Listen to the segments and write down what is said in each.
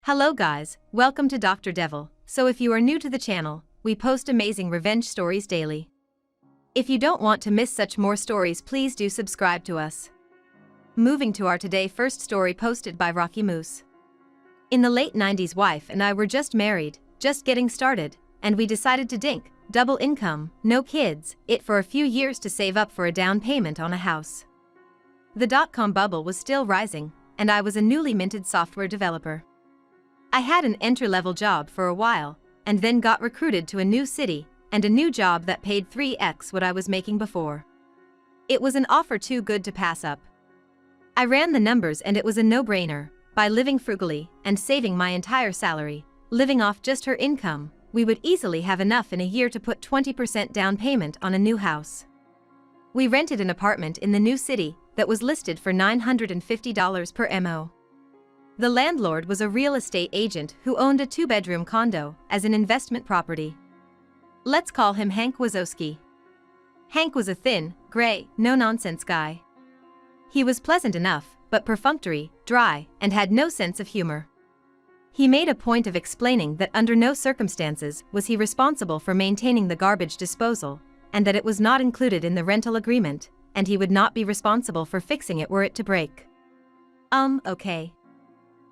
Hello guys, welcome to Dr. Devil. So if you are new to the channel, we post amazing revenge stories daily. If you don't want to miss such more stories, please do subscribe to us. Moving to our today first story posted by Rocky Moose. In the late 90s, wife and I were just married, just getting started, and we decided to dink, double income, no kids, it for a few years to save up for a down payment on a house. The dot-com bubble was still rising, and I was a newly minted software developer. I had an entry-level job for a while, and then got recruited to a new city, and a new job that paid 3x what I was making before. It was an offer too good to pass up. I ran the numbers and it was a no-brainer. By living frugally and saving my entire salary, living off just her income, we would easily have enough in a year to put 20% down payment on a new house. We rented an apartment in the new city that was listed for $950 per MO. The landlord was a real estate agent who owned a 2-bedroom condo as an investment property. Let's call him Hank Wazowski. Hank was a thin, gray, no-nonsense guy. He was pleasant enough, but perfunctory, dry, and had no sense of humor. He made a point of explaining that under no circumstances was he responsible for maintaining the garbage disposal, and that it was not included in the rental agreement, and he would not be responsible for fixing it were it to break. Okay.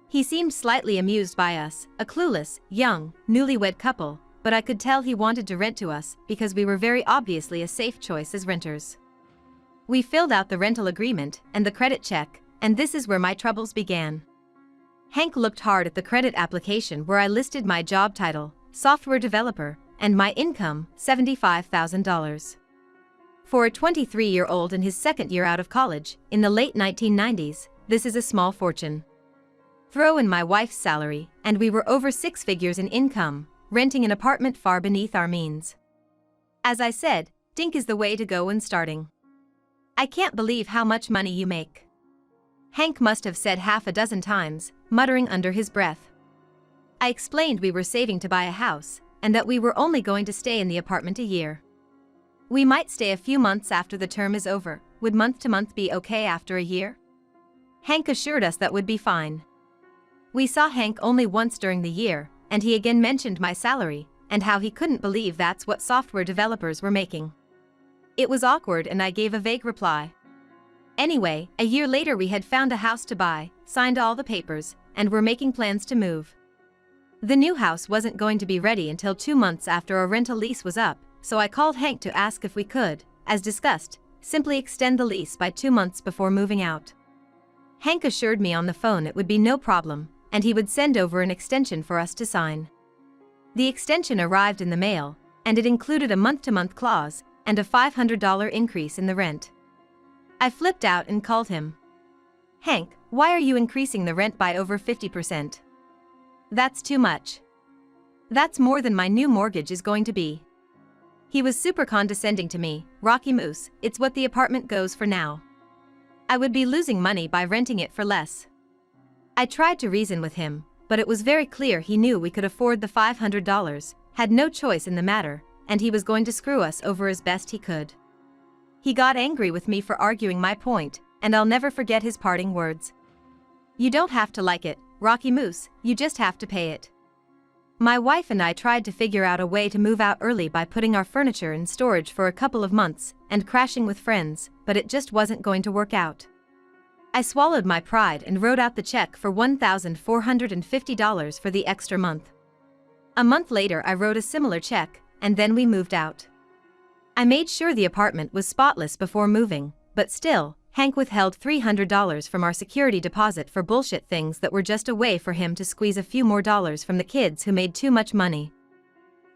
He seemed slightly amused by us, a clueless, young, newlywed couple, but I could tell he wanted to rent to us because we were very obviously a safe choice as renters. We filled out the rental agreement and the credit check, and this is where my troubles began. Hank looked hard at the credit application where I listed my job title, software developer, and my income, $75,000. For a 23-year-old in his second year out of college, in the late 1990s, this is a small fortune. Throw in my wife's salary, and we were over 6 figures in income, renting an apartment far beneath our means. As I said, dink is the way to go when starting. I can't believe how much money you make. Hank must have said half a dozen times, muttering under his breath. I explained we were saving to buy a house, and that we were only going to stay in the apartment a year. We might stay a few months after the term is over. Would month-to-month be okay after a year? Hank assured us that would be fine. We saw Hank only once during the year, and he again mentioned my salary, and how he couldn't believe that's what software developers were making. It was awkward and I gave a vague reply. Anyway, a year later we had found a house to buy, signed all the papers, and were making plans to move. The new house wasn't going to be ready until 2 months after our rental lease was up, so I called Hank to ask if we could, as discussed, simply extend the lease by 2 months before moving out. Hank assured me on the phone it would be no problem, and he would send over an extension for us to sign. The extension arrived in the mail, and it included a month-to-month clause and a $500 increase in the rent. I flipped out and called him. Hank, why are you increasing the rent by over 50%? That's too much. That's more than my new mortgage is going to be. He was super condescending to me. Rocky Moose, it's what the apartment goes for now. I would be losing money by renting it for less. I tried to reason with him, but it was very clear he knew we could afford the $500, had no choice in the matter, and he was going to screw us over as best he could. He got angry with me for arguing my point, and I'll never forget his parting words. You don't have to like it, Rocky Moose, you just have to pay it. My wife and I tried to figure out a way to move out early by putting our furniture in storage for a couple of months and crashing with friends, but it just wasn't going to work out. I swallowed my pride and wrote out the check for $1,450 for the extra month. A month later I wrote a similar check, and then we moved out. I made sure the apartment was spotless before moving, but still, Hank withheld $300 from our security deposit for bullshit things that were just a way for him to squeeze a few more dollars from the kids who made too much money.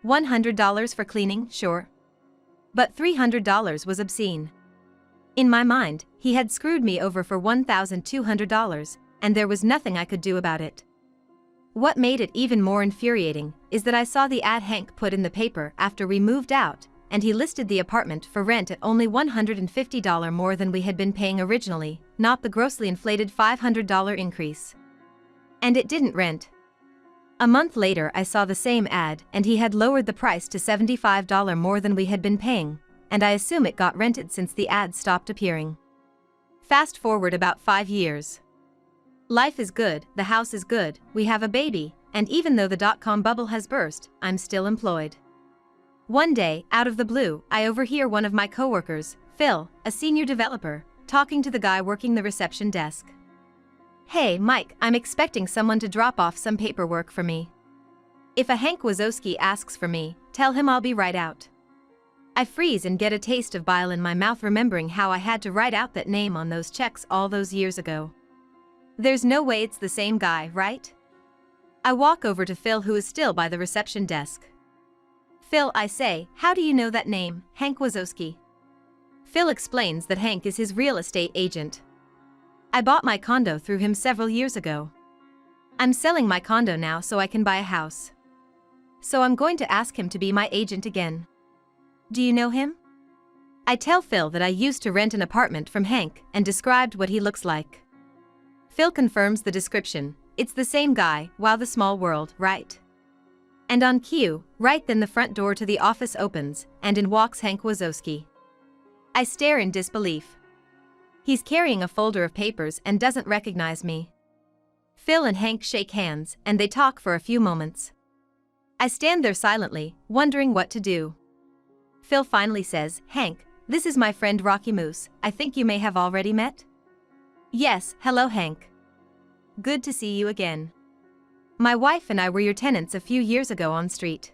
$100 for cleaning, sure. But $300 was obscene. In my mind, he had screwed me over for $1,200, and there was nothing I could do about it. What made it even more infuriating is that I saw the ad Hank put in the paper after we moved out, and he listed the apartment for rent at only $150 more than we had been paying originally, not the grossly inflated $500 increase. And it didn't rent. A month later I saw the same ad and he had lowered the price to $75 more than we had been paying, and I assume it got rented since the ad stopped appearing. Fast forward about 5 years. Life is good, the house is good, we have a baby, and even though the dot-com bubble has burst, I'm still employed. One day, out of the blue, I overhear one of my coworkers, Phil, a senior developer, talking to the guy working the reception desk. "Hey, Mike, I'm expecting someone to drop off some paperwork for me. If a Hank Wazowski asks for me, tell him I'll be right out." I freeze and get a taste of bile in my mouth remembering how I had to write out that name on those checks all those years ago. There's no way it's the same guy, right? I walk over to Phil, who is still by the reception desk. "Phil," I say, "how do you know that name, Hank Wazowski?" Phil explains that Hank is his real estate agent. I bought my condo through him several years ago. I'm selling my condo now so I can buy a house. So I'm going to ask him to be my agent again. Do you know him? I tell Phil that I used to rent an apartment from Hank and described what he looks like. Phil confirms the description. It's the same guy, wow, the small world, right? And on cue, right then the front door to the office opens, and in walks Hank Wazowski. I stare in disbelief. He's carrying a folder of papers and doesn't recognize me. Phil and Hank shake hands, and they talk for a few moments. I stand there silently, wondering what to do. Phil finally says, "Hank, this is my friend Rocky Moose, I think you may have already met?" "Yes, hello Hank. Good to see you again. My wife and I were your tenants a few years ago on street.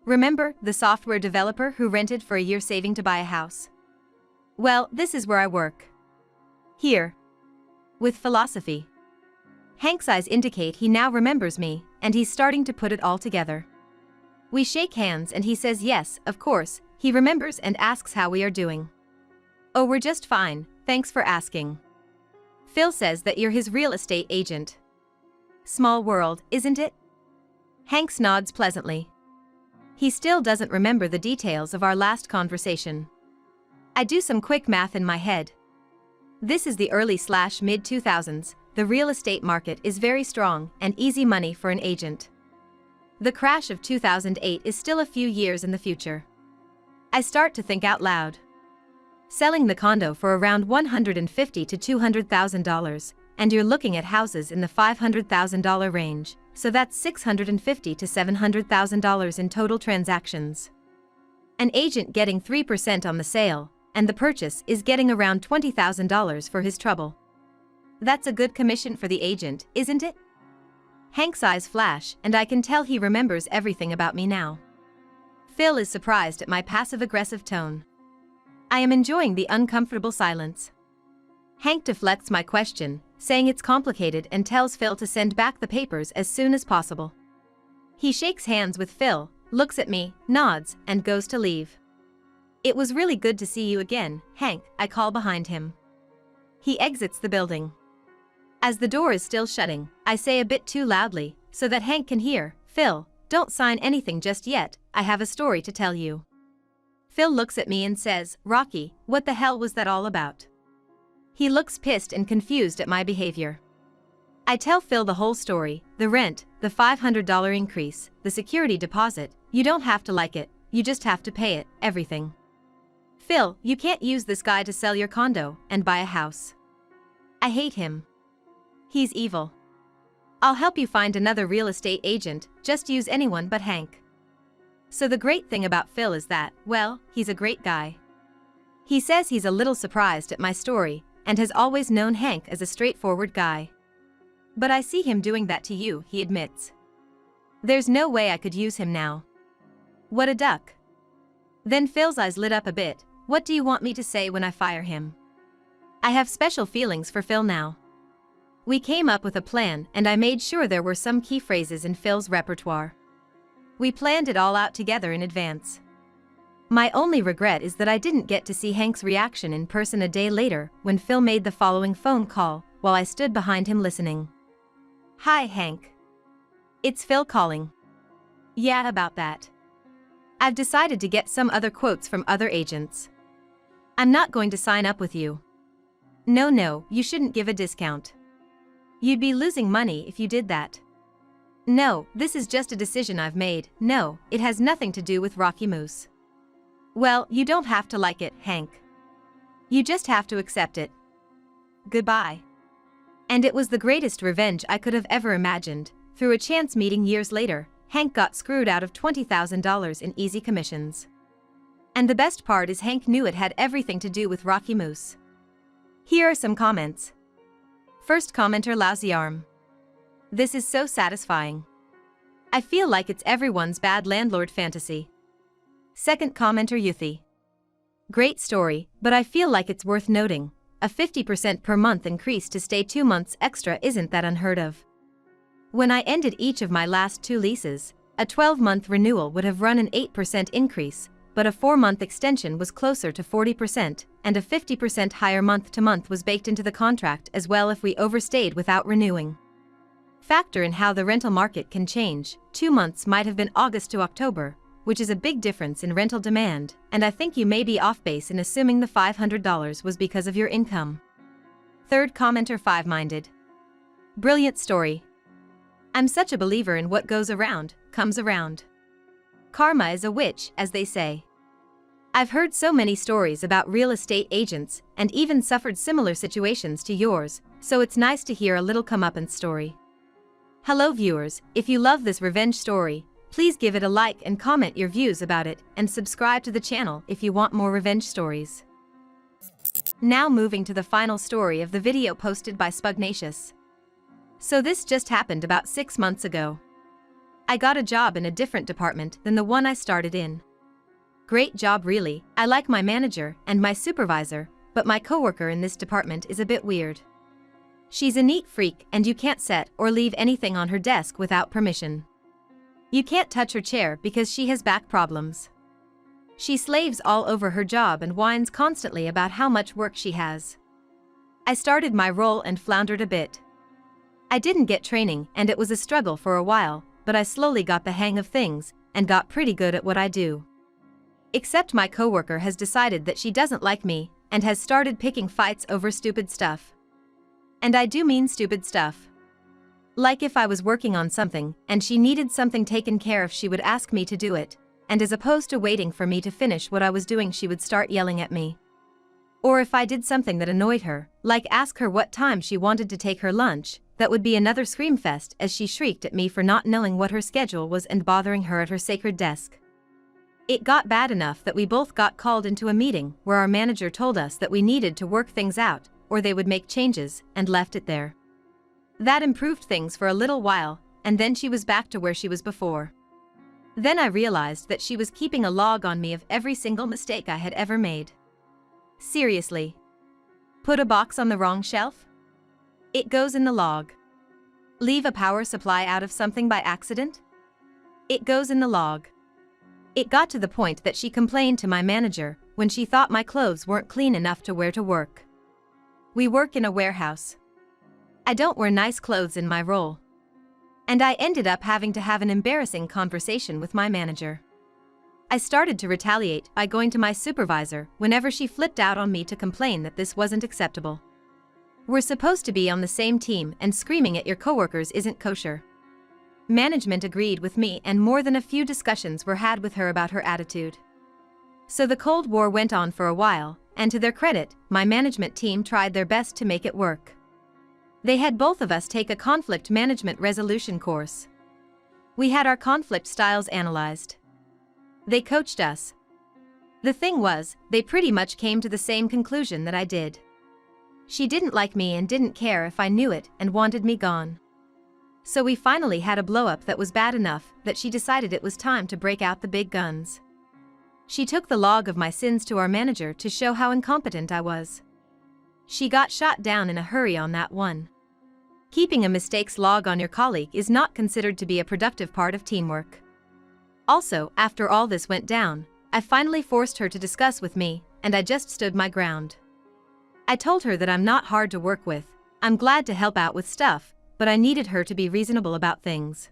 Remember, the software developer who rented for a year saving to buy a house? Well, this is where I work. Here. With philosophy." Hank's eyes indicate he now remembers me, and he's starting to put it all together. We shake hands and he says yes, of course, he remembers and asks how we are doing. "Oh, we're just fine, thanks for asking. Phil says that you're his real estate agent. Small world, isn't it?" Hank nods pleasantly. He still doesn't remember the details of our last conversation. I do some quick math in my head. This is the early/mid-2000s, the real estate market is very strong and easy money for an agent. The crash of 2008 is still a few years in the future. I start to think out loud. Selling the condo for around $150,000 to $200,000, and you're looking at houses in the $500,000 range, so that's $650,000 to $700,000 in total transactions. An agent getting 3% on the sale, and the purchase is getting around $20,000 for his trouble. That's a good commission for the agent, isn't it? Hank's eyes flash, and I can tell he remembers everything about me now. Phil is surprised at my passive-aggressive tone. I am enjoying the uncomfortable silence. Hank deflects my question, saying it's complicated, and tells Phil to send back the papers as soon as possible. He shakes hands with Phil, looks at me, nods, and goes to leave. "It was really good to see you again, Hank," I call behind him. He exits the building. As the door is still shutting, I say a bit too loudly, so that Hank can hear, "Phil, don't sign anything just yet, I have a story to tell you." Phil looks at me and says, "Rocky, what the hell was that all about?" He looks pissed and confused at my behavior. I tell Phil the whole story, the rent, the $500 increase, the security deposit. You don't have to like it, you just have to pay it, everything. "Phil, you can't use this guy to sell your condo and buy a house. I hate him. He's evil. I'll help you find another real estate agent, just use anyone but Hank." So the great thing about Phil is that, well, he's a great guy. He says he's a little surprised at my story, and has always known Hank as a straightforward guy. "But I see him doing that to you," he admits. "There's no way I could use him now." What a duck. Then Phil's eyes lit up a bit. "What do you want me to say when I fire him?" I have special feelings for Phil now. We came up with a plan, and I made sure there were some key phrases in Phil's repertoire. We planned it all out together in advance. My only regret is that I didn't get to see Hank's reaction in person a day later when Phil made the following phone call, while I stood behind him listening. "Hi, Hank. It's Phil calling. Yeah, about that. I've decided to get some other quotes from other agents. I'm not going to sign up with you. No, you shouldn't give a discount. You'd be losing money if you did that. No, this is just a decision I've made. No, it has nothing to do with Rocky Moose. Well, you don't have to like it, Hank. You just have to accept it. Goodbye." And it was the greatest revenge I could have ever imagined. Through a chance meeting years later, Hank got screwed out of $20,000 in easy commissions. And the best part is Hank knew it had everything to do with Rocky Moose. Here are some comments. First commenter, lousy arm. This is so satisfying. I feel like it's everyone's bad landlord fantasy. Second commenter, Youthy. Great story, but I feel like it's worth noting. A 50% per month increase to stay 2 months extra isn't that unheard of. When I ended each of my last 2 leases, a 12-month renewal would have run an 8% increase, but a 4-month extension was closer to 40%, and a 50% higher month-to-month was baked into the contract as well if we overstayed without renewing. Factor in how the rental market can change. 2 months might have been August to October, which is a big difference in rental demand, and I think you may be off base in assuming the $500 was because of your income. Third commenter, five-minded. Brilliant story. I'm such a believer in what goes around, comes around. Karma is a witch, as they say. I've heard so many stories about real estate agents and even suffered similar situations to yours, so it's nice to hear a little comeuppance story. Hello viewers, if you love this revenge story, please give it a like and comment your views about it, and subscribe to the channel if you want more revenge stories. Now moving to the final story of the video posted by Spugnacious. So this just happened about 6 months ago. I got a job in a different department than the one I started in. Great job really, I like my manager and my supervisor, but my coworker in this department is a bit weird. She's a neat freak and you can't set or leave anything on her desk without permission. You can't touch her chair because she has back problems. She slaves all over her job and whines constantly about how much work she has. I started my role and floundered a bit. I didn't get training and it was a struggle for a while, but I slowly got the hang of things and got pretty good at what I do. Except my coworker has decided that she doesn't like me and has started picking fights over stupid stuff. And I do mean stupid stuff. Like if I was working on something and she needed something taken care of, she would ask me to do it, and as opposed to waiting for me to finish what I was doing, she would start yelling at me. Or if I did something that annoyed her, like ask her what time she wanted to take her lunch, that would be another scream fest as she shrieked at me for not knowing what her schedule was and bothering her at her sacred desk. It got bad enough that we both got called into a meeting where our manager told us that we needed to work things out or they would make changes, and left it there. That improved things for a little while, and then she was back to where she was before. Then I realized that she was keeping a log on me of every single mistake I had ever made. Seriously. Put a box on the wrong shelf? It goes in the log. Leave a power supply out of something by accident? It goes in the log. It got to the point that she complained to my manager when she thought my clothes weren't clean enough to wear to work. We work in a warehouse. I don't wear nice clothes in my role. And I ended up having to have an embarrassing conversation with my manager. I started to retaliate by going to my supervisor whenever she flipped out on me to complain that this wasn't acceptable. We're supposed to be on the same team, and screaming at your coworkers isn't kosher. Management agreed with me, and more than a few discussions were had with her about her attitude. So the Cold War went on for a while, and to their credit, my management team tried their best to make it work. They had both of us take a conflict management resolution course. We had our conflict styles analyzed. They coached us. The thing was, they pretty much came to the same conclusion that I did. She didn't like me and didn't care if I knew it and wanted me gone. So we finally had a blow-up that was bad enough that she decided it was time to break out the big guns. She took the log of my sins to our manager to show how incompetent I was. She got shot down in a hurry on that one. Keeping a mistakes log on your colleague is not considered to be a productive part of teamwork. Also, after all this went down, I finally forced her to discuss with me, and I just stood my ground. I told her that I'm not hard to work with, I'm glad to help out with stuff, but I needed her to be reasonable about things.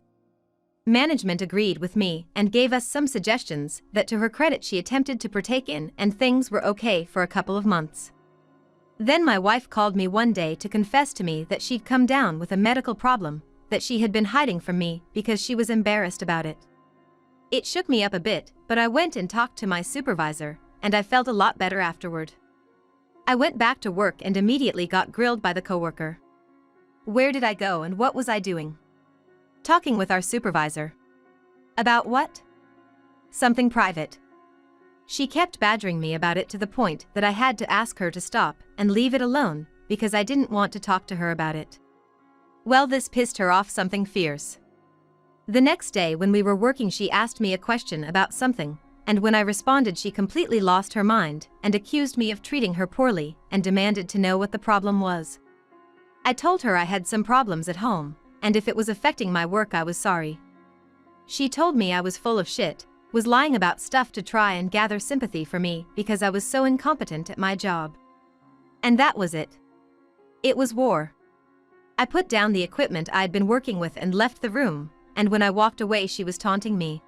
Management agreed with me and gave us some suggestions that, to her credit, she attempted to partake in, and things were okay for a couple of months. Then my wife called me one day to confess to me that she'd come down with a medical problem that she had been hiding from me because she was embarrassed about it. It shook me up a bit, but I went and talked to my supervisor, and I felt a lot better afterward. I went back to work and immediately got grilled by the coworker. Where did I go and what was I doing? Talking with our supervisor. About what? Something private. She kept badgering me about it to the point that I had to ask her to stop and leave it alone because I didn't want to talk to her about it. Well, this pissed her off something fierce. The next day when we were working, she asked me a question about something, and when I responded, she completely lost her mind and accused me of treating her poorly and demanded to know what the problem was. I told her I had some problems at home, and if it was affecting my work, I was sorry. She told me I was full of shit, was lying about stuff to try and gather sympathy for me because I was so incompetent at my job. And that was it. It was war. I put down the equipment I'd been working with and left the room, and when I walked away, she was taunting me.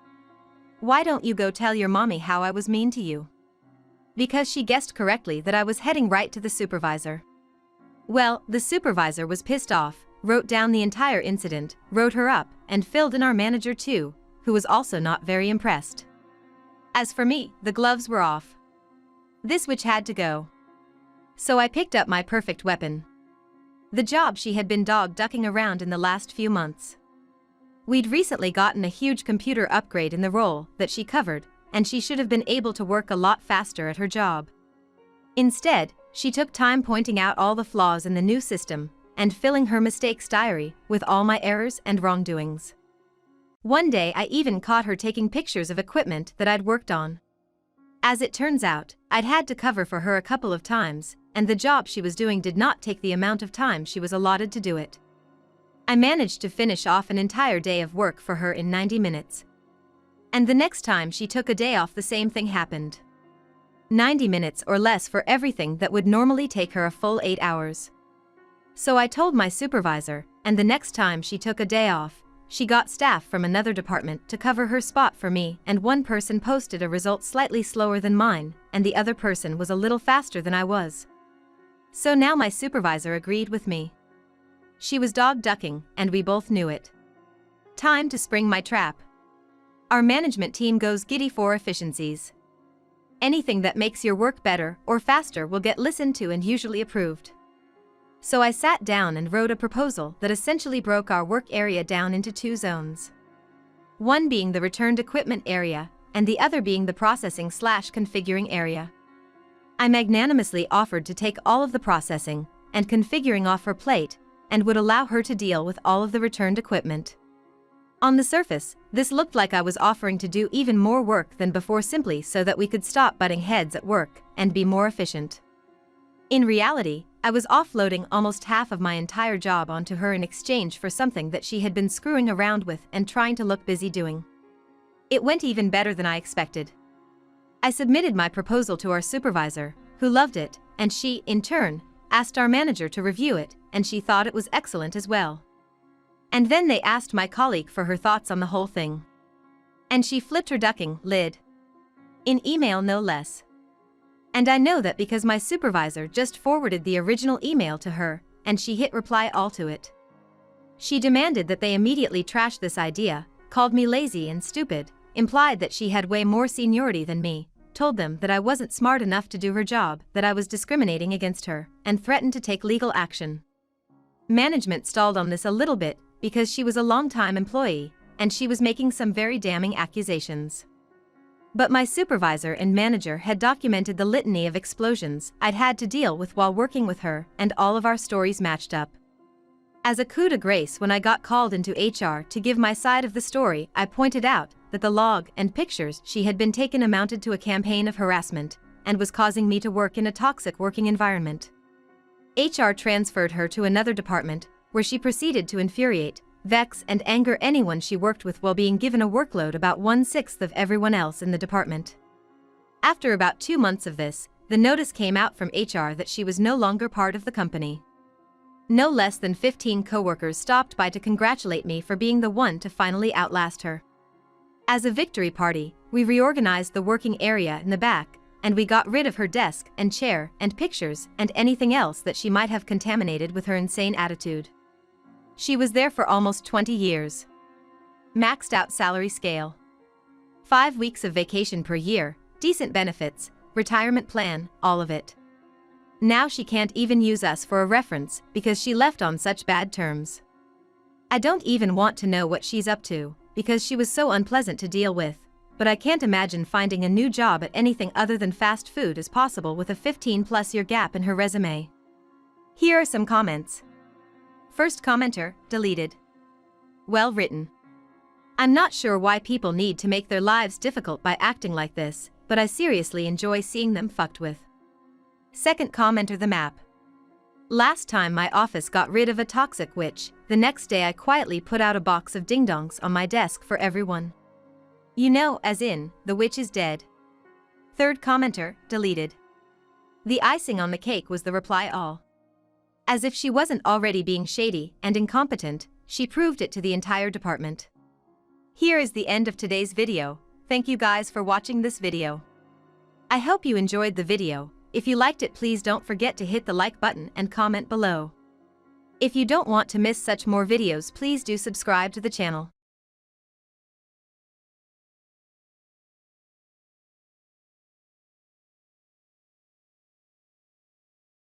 Why don't you go tell your mommy how I was mean to you? Because she guessed correctly that I was heading right to the supervisor. Well, the supervisor was pissed off, wrote down the entire incident, wrote her up, and filled in our manager too, who was also not very impressed. As for me, the gloves were off. This witch had to go. So I picked up my perfect weapon. The job she had been dog-ducking around in the last few months. We'd recently gotten a huge computer upgrade in the role that she covered, and she should have been able to work a lot faster at her job. Instead, she took time pointing out all the flaws in the new system and filling her mistakes diary with all my errors and wrongdoings. One day I even caught her taking pictures of equipment that I'd worked on. As it turns out, I'd had to cover for her a couple of times, and the job she was doing did not take the amount of time she was allotted to do it. I managed to finish off an entire day of work for her in 90 minutes. And the next time she took a day off, the same thing happened. 90 minutes or less for everything that would normally take her a full 8 hours. So I told my supervisor, and the next time she took a day off, she got staff from another department to cover her spot for me, and one person posted a result slightly slower than mine, and the other person was a little faster than I was. So now my supervisor agreed with me. She was dog-ducking, and we both knew it. Time to spring my trap. Our management team goes giddy for efficiencies. Anything that makes your work better or faster will get listened to and usually approved. So I sat down and wrote a proposal that essentially broke our work area down into 2 zones. One being the returned equipment area, and the other being the processing/configuring area. I magnanimously offered to take all of the processing and configuring off her plate, and would allow her to deal with all of the returned equipment. On the surface, this looked like I was offering to do even more work than before simply so that we could stop butting heads at work and be more efficient. In reality, I was offloading almost half of my entire job onto her in exchange for something that she had been screwing around with and trying to look busy doing. It went even better than I expected. I submitted my proposal to our supervisor, who loved it, and she, in turn, asked our manager to review it, and she thought it was excellent as well. And then they asked my colleague for her thoughts on the whole thing. And she flipped her ducking lid. In email, no less. And I know that because my supervisor just forwarded the original email to her, and she hit reply all to it. She demanded that they immediately trash this idea, called me lazy and stupid, implied that she had way more seniority than me, told them that I wasn't smart enough to do her job, that I was discriminating against her, and threatened to take legal action. Management stalled on this a little bit because she was a long-time employee, and she was making some very damning accusations. But my supervisor and manager had documented the litany of explosions I'd had to deal with while working with her, and all of our stories matched up. As a coup de grace, when I got called into HR to give my side of the story, I pointed out that the log and pictures she had been taken amounted to a campaign of harassment and was causing me to work in a toxic working environment. HR transferred her to another department, where she proceeded to infuriate, vex, and anger anyone she worked with while being given a workload about 1/6 of everyone else in the department. After about 2 months of this, the notice came out from HR that she was no longer part of the company. No less than 15 coworkers stopped by to congratulate me for being the one to finally outlast her. As a victory party, we reorganized the working area in the back, and we got rid of her desk and chair and pictures and anything else that she might have contaminated with her insane attitude. She was there for almost 20 years. Maxed out salary scale. 5 weeks of vacation per year, decent benefits, retirement plan, all of it. Now she can't even use us for a reference because she left on such bad terms. I don't even want to know what she's up to, because she was so unpleasant to deal with, but I can't imagine finding a new job at anything other than fast food is possible with a 15-plus-year gap in her resume. Here are some comments. First commenter, deleted. Well written. I'm not sure why people need to make their lives difficult by acting like this, but I seriously enjoy seeing them fucked with. Second commenter, the map. Last time my office got rid of a toxic witch, the next day I quietly put out a box of ding-dongs on my desk for everyone. You know, as in, the witch is dead. Third commenter, deleted. The icing on the cake was the reply all. As if she wasn't already being shady and incompetent, she proved it to the entire department. Here is the end of today's video. Thank you guys for watching this video. I hope you enjoyed the video. If you liked it, please don't forget to hit the like button and comment below. If you don't want to miss such more videos, please do subscribe to the channel.